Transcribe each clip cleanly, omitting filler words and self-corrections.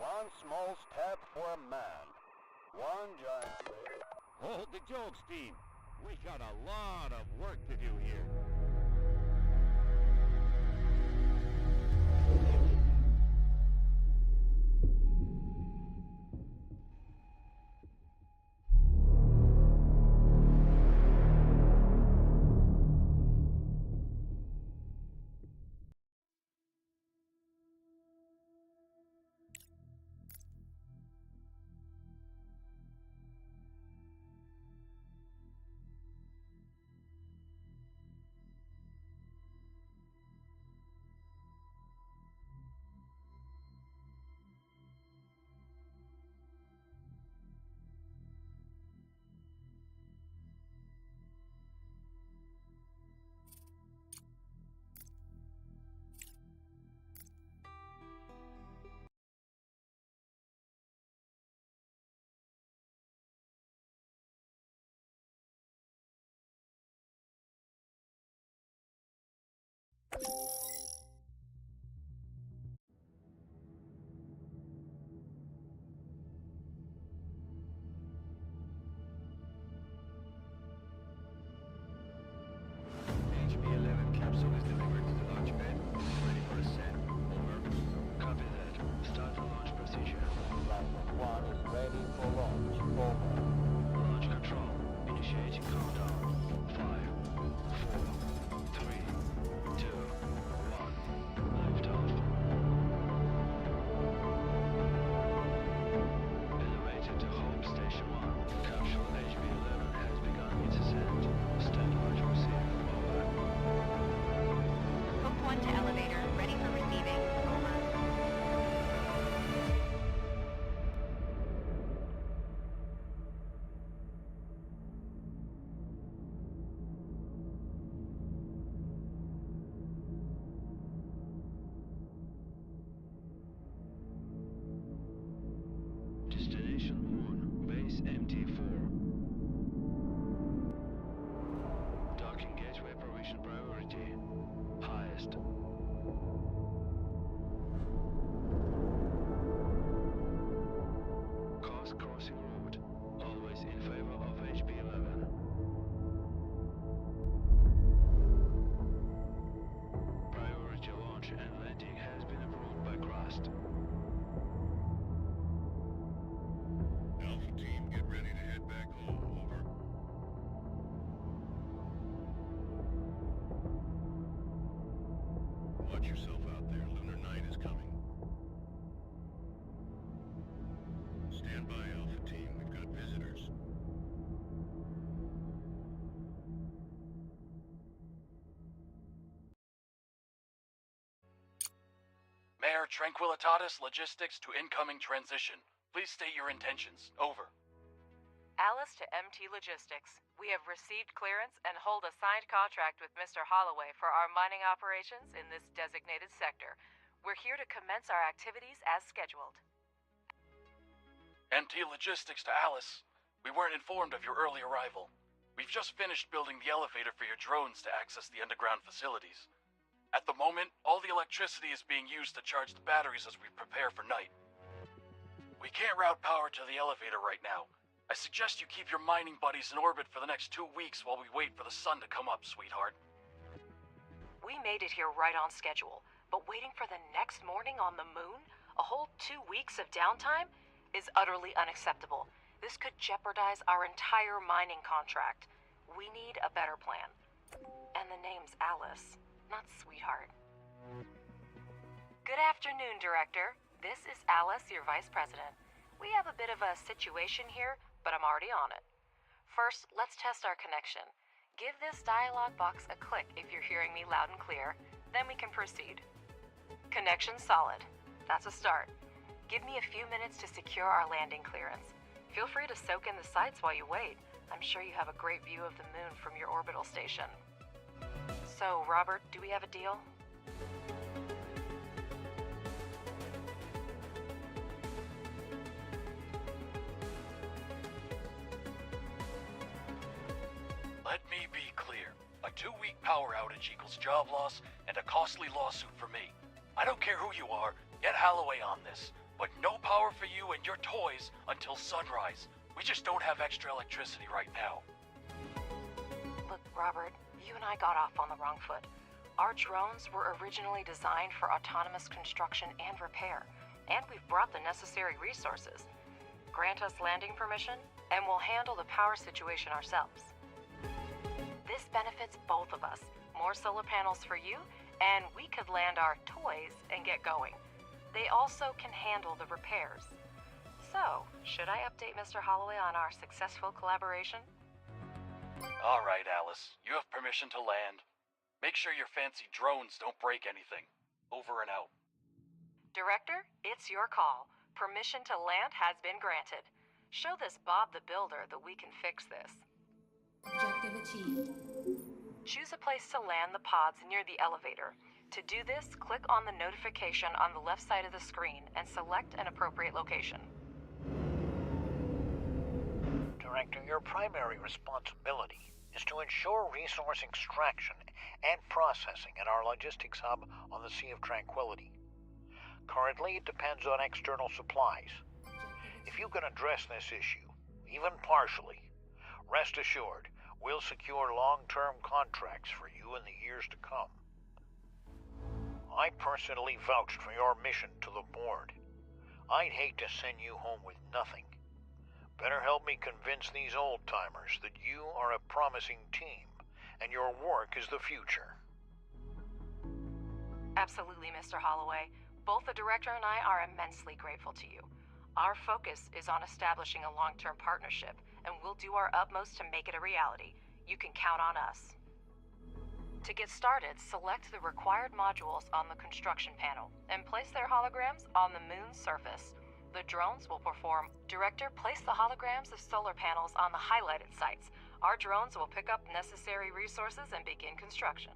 One small step for a man. One giant leap. Hold the jokes, team. We got a lot of work to do here. HB-11 capsule is delivered to the launch pad. Ready for ascent. Over. Copy that. Start the launch procedure. Platform 1 is ready for launch. Over. Launch control. Initiating countdown. 5, 4, 3, 2, 1. Liftoff. Elevated to home station 1. Capsule HB-11 has begun its ascent. Stand launch receive. Over. Hook 1 to elevator, ready for receiving. Over. Destination Moon, base MT4. Docking gateway provision priority. Highest. Coast crossing route. Always in favor of HB-11. Priority launch and landing has been approved by Crust. Alpha team, get ready to head back home. Over. Watch yourself out there. Lunar night is coming. Stand by, Alpha team. We've got visitors. Mayor Tranquilitatis Logistics to incoming transition. Please state your intentions. Over. Alice to MT Logistics. We have received clearance and hold a signed contract with Mr. Holloway for our mining operations in this designated sector. We're here to commence our activities as scheduled. MT Logistics to Alice. We weren't informed of your early arrival. We've just finished building the elevator for your drones to access the underground facilities. At the moment, all the electricity is being used to charge the batteries as we prepare for night. We can't route power to the elevator right now. I suggest you keep your mining buddies in orbit for the next 2 weeks while we wait for the sun to come up, sweetheart. We made it here right on schedule, but waiting for the next morning on the moon, a whole 2 weeks of downtime, is utterly unacceptable. This could jeopardize our entire mining contract. We need a better plan. And the name's Alice, not sweetheart. Good afternoon, Director. This is Alice, your Vice President. We have a bit of a situation here, but I'm already on it. First, let's test our connection. Give this dialog box a click if you're hearing me loud and clear, then we can proceed. Connection solid. That's a start. Give me a few minutes to secure our landing clearance. Feel free to soak in the sights while you wait. I'm sure you have a great view of the moon from your orbital station. So, Robert, do we have a deal? Let me be clear. A 2-week power outage equals job loss and a costly lawsuit for me. I don't care who you are, get Holloway on this. but no power for you and your toys until sunrise. We just don't have extra electricity right now. Look, Robert, you and I got off on the wrong foot. Our drones were originally designed for autonomous construction and repair, and we've brought the necessary resources. Grant us landing permission, and we'll handle the power situation ourselves. This benefits both of us. More solar panels for you, and we could land our toys and get going. They also can handle the repairs. So, should I update Mr. Holloway on our successful collaboration? All right, Alice. You have permission to land. Make sure your fancy drones don't break anything. Over and out. Director, it's your call. Permission to land has been granted. Show this Bob the Builder that we can fix this. Objective achieved. Choose a place to land the pods near the elevator. To do this, click on the notification on the left side of the screen and select an appropriate location. Director, your primary responsibility is to ensure resource extraction and processing at our logistics hub on the Sea of Tranquility. Currently, it depends on external supplies. If you can address this issue, even partially, rest assured, we'll secure long-term contracts for you in the years to come. I personally vouched for your mission to the board. I'd hate to send you home with nothing. Better help me convince these old-timers that you are a promising team, and your work is the future. Absolutely, Mr. Holloway. Both the director and I are immensely grateful to you. Our focus is on establishing a long-term partnership, and we'll do our utmost to make it a reality. You can count on us. To get started, select the required modules on the construction panel and place their holograms on the moon's surface. The drones will perform. Director, place the holograms of solar panels on the highlighted sites. Our drones will pick up necessary resources and begin construction.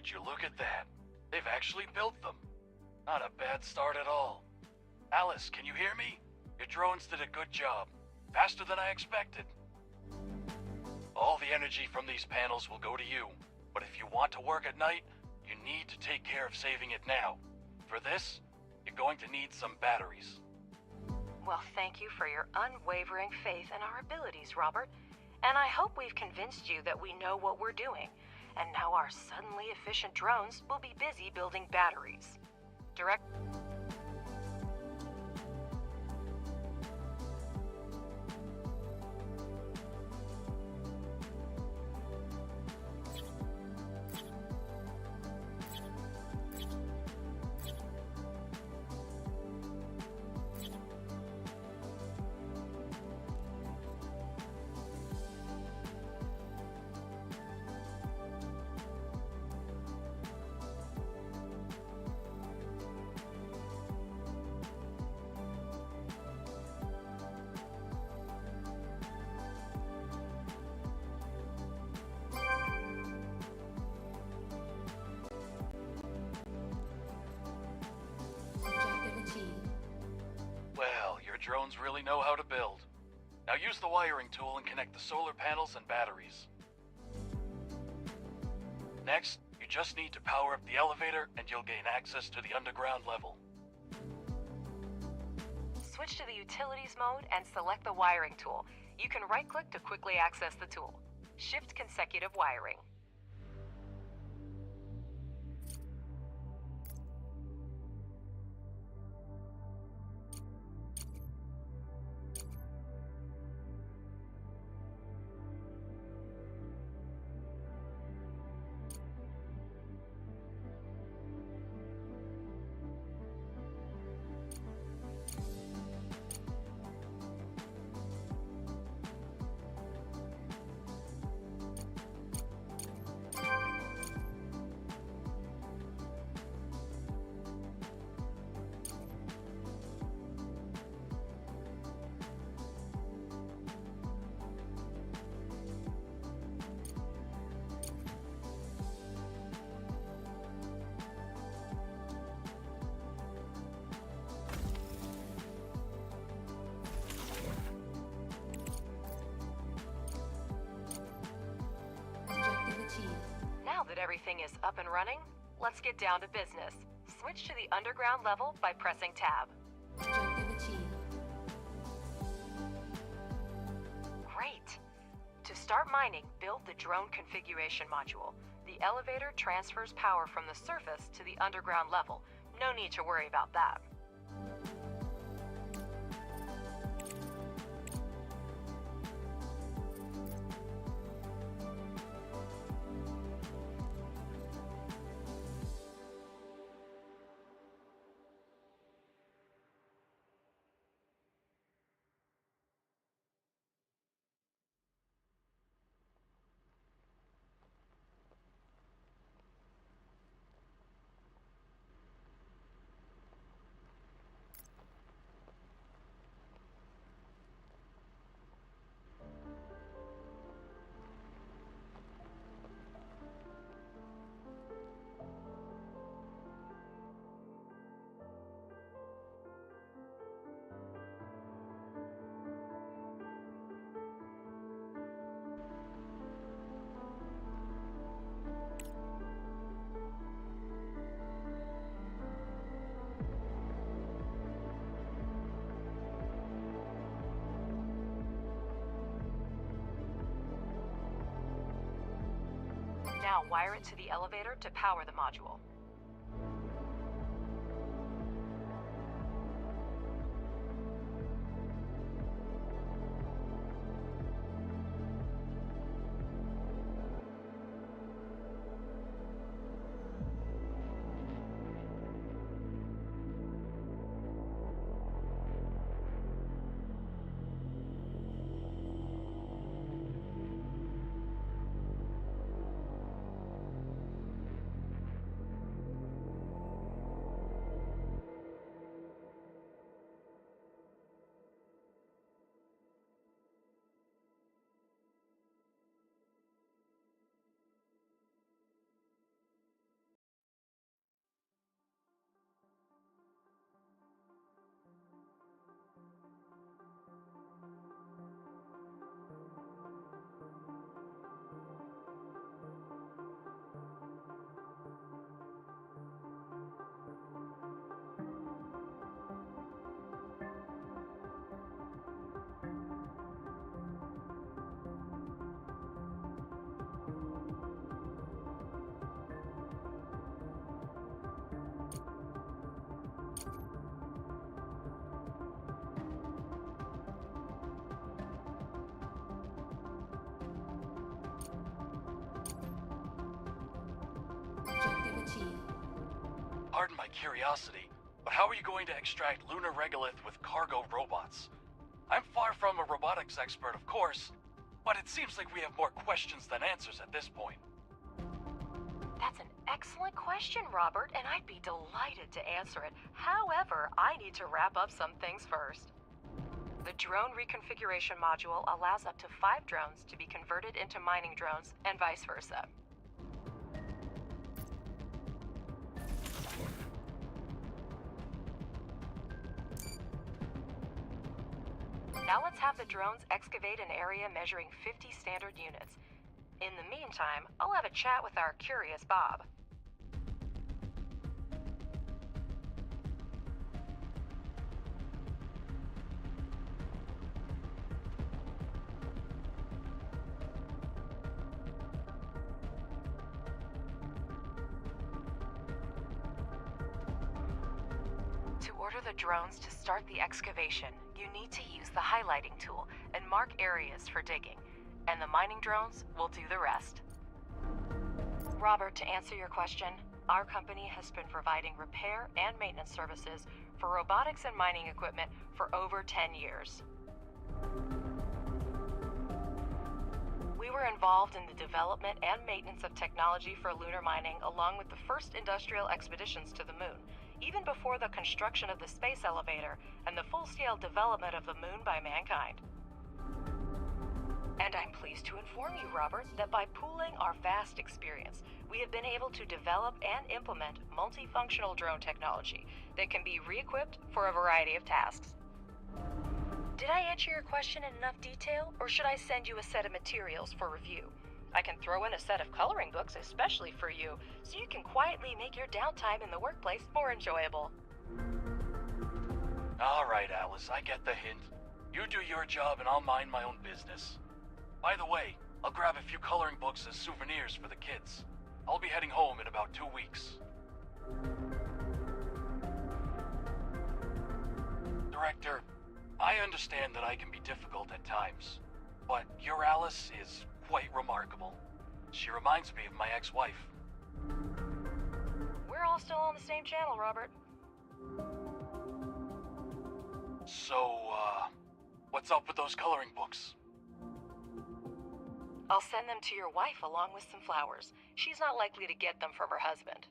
Would you look at that? They've actually built them. Not a bad start at all. Alice, can you hear me? Your drones did a good job. Faster than I expected. All the energy from these panels will go to you. But if you want to work at night, you need to take care of saving it now. For this, you're going to need some batteries. Well, thank you for your unwavering faith in our abilities, Robert. And I hope we've convinced you that we know what we're doing. And now our suddenly efficient drones will be busy building batteries. Direct... finally know how to build. Now use the wiring tool and connect the solar panels and batteries. Next, you just need to power up the elevator and you'll gain access to the underground level. Switch to the Utilities mode and select the wiring tool. You can right-click to quickly access the tool. Shift consecutive wiring. Objective achieved. Now that everything is up and running, let's get down to business. Switch to the underground level by pressing Tab. Objective achieved. Great! To start mining, build the drone configuration module. The elevator transfers power from the surface to the underground level. No need to worry about that. Now wire it to the elevator to power the module. Objective achieved. Pardon my curiosity, but how are you going to extract lunar regolith with cargo robots? I'm far from a robotics expert, of course, but it seems like we have more questions than answers at this point. That's an excellent question, Robert, and I'd be delighted to answer it. However, I need to wrap up some things first. The drone reconfiguration module allows up to 5 drones to be converted into mining drones and vice versa. Now let's have the drones excavate an area measuring 50 standard units. In the meantime, I'll have a chat with our curious Bob. To order the drones to start the excavation, you need to use the highlighting tool and mark areas for digging, and the mining drones will do the rest. Robert, to answer your question, our company has been providing repair and maintenance services for robotics and mining equipment for over 10 years. We were involved in the development and maintenance of technology for lunar mining along with the first industrial expeditions to the moon, even before the construction of the space elevator and the full-scale development of the moon by mankind. And I'm pleased to inform you, Robert, that by pooling our vast experience, we have been able to develop and implement multifunctional drone technology that can be re-equipped for a variety of tasks. Did I answer your question in enough detail, or should I send you a set of materials for review? I can throw in a set of coloring books especially for you, so you can quietly make your downtime in the workplace more enjoyable. All right, Alice, I get the hint. You do your job and I'll mind my own business. By the way, I'll grab a few coloring books as souvenirs for the kids. I'll be heading home in about 2 weeks. Director, I understand that I can be difficult at times, but your Alice is quite remarkable. She reminds me of my ex-wife. We're all still on the same channel, Robert. So, what's up with those coloring books? I'll send them to your wife along with some flowers. She's not likely to get them from her husband.